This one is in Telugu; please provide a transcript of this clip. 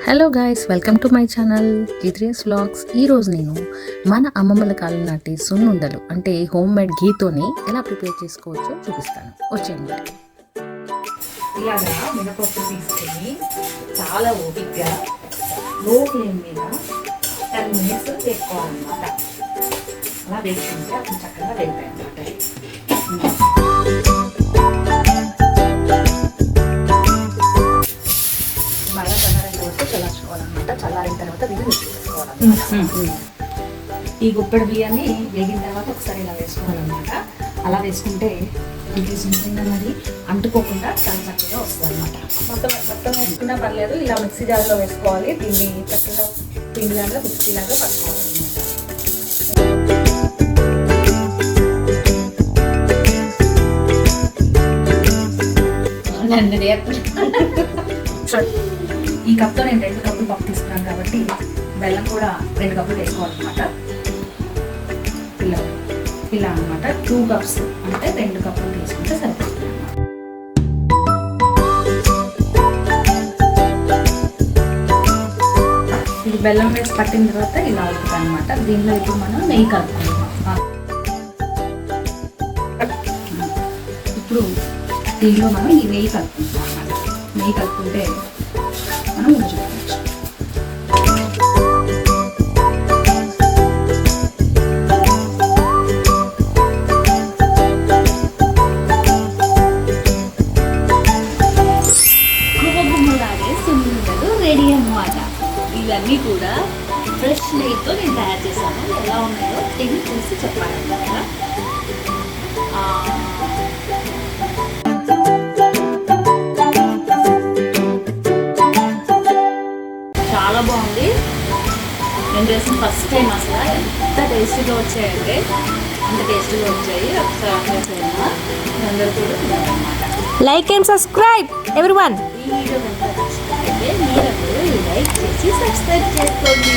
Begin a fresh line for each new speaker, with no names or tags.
Hello guys, welcome to my channel G3S vlogs. ఈరోజు నేను మన అమ్మమ్మల కాలం నాటి సున్నుండలు అంటే హోమ్ మేడ్ ఘీతోని ఎలా ప్రిపేర్ చేసుకోవచ్చో చూపిస్తాను. వచ్చేయండి.
ఇలాగా మినపప్పు తీసుకొని చాలా ఓపిక్గా లో ఫ్లేమ్ మీద 10 minutes వేసుకోవాలన్నమాట. అలా వేసుకుంటే అప్పుడు చక్కగా వెళ్తాయి అన్నమాట. బాగా చల్లారిన తర్వాత చల్లార్చుకోవాలన్నమాట. చల్లారిన తర్వాత దీన్ని మిక్స్ చేసుకోవాలన్నమాట. ఈ గుప్పెడు బియ్యాన్ని వేగిన తర్వాత ఒకసారి ఇలా వేసుకోవాలన్నమాట. అలా వేసుకుంటే ఇది సున్నితంగా మరి అంటుకోకుండా చాలా చక్కగా వస్తుంది అనమాట. మొత్తం వేసుకున్నా పర్లేదు, ఇలా మిక్సీ జార్లో వేసుకోవాలి. దీన్ని చక్కగా పిండి దాంట్లో మిక్సీలాగా పట్టుకోవాలన్నమాట. ఈ కప్తో నేను 2 కప్పులు పప్పు తీసుకున్నాను కాబట్టి బెల్లం కూడా 2 కప్పులు వేసుకోవాలన్నమాట. ఇలా అనమాట. 2 cups అంటే 2 కప్పులు తీసుకుంటే సరిపోతుంది అన్నమాట. ఇది బెల్లం వేసి పట్టిన తర్వాత ఇలా అవుతుంది అనమాట. దీనిలో ఇప్పుడు మనం నెయ్యి కలుపుకుంటాం. ఇప్పుడు దీనిలో మనం ఈ నెయ్యి కలుపుకుంటాం అన్నమాట. నెయ్యి కలుపుకుంటే మనం ఉడికించవచ్చు.
రెడీ అన్నమాట. ఇవన్నీ కూడా ఫ్రెష్ నెయ్యితో నేను తయారు చేశాను. ఎలా ఉన్నాయో తిని చూసి చెప్పాలన్నమాట. చాలా బాగుంది. నేను చేసిన ఫస్ట్ టైం అసలు ఎంత టేస్టీగా వచ్చాయంటే అంత టేస్టీగా వచ్చాయి. ఒకసారి అందరూ కూడా తినాలన్నమాట.
Like and subscribe everyone.
ఈ వీడియో కనుక నచ్చినట్లయితే మీరందరూ లైక్ చేసి సబ్స్క్రైబ్ చేసుకోండి.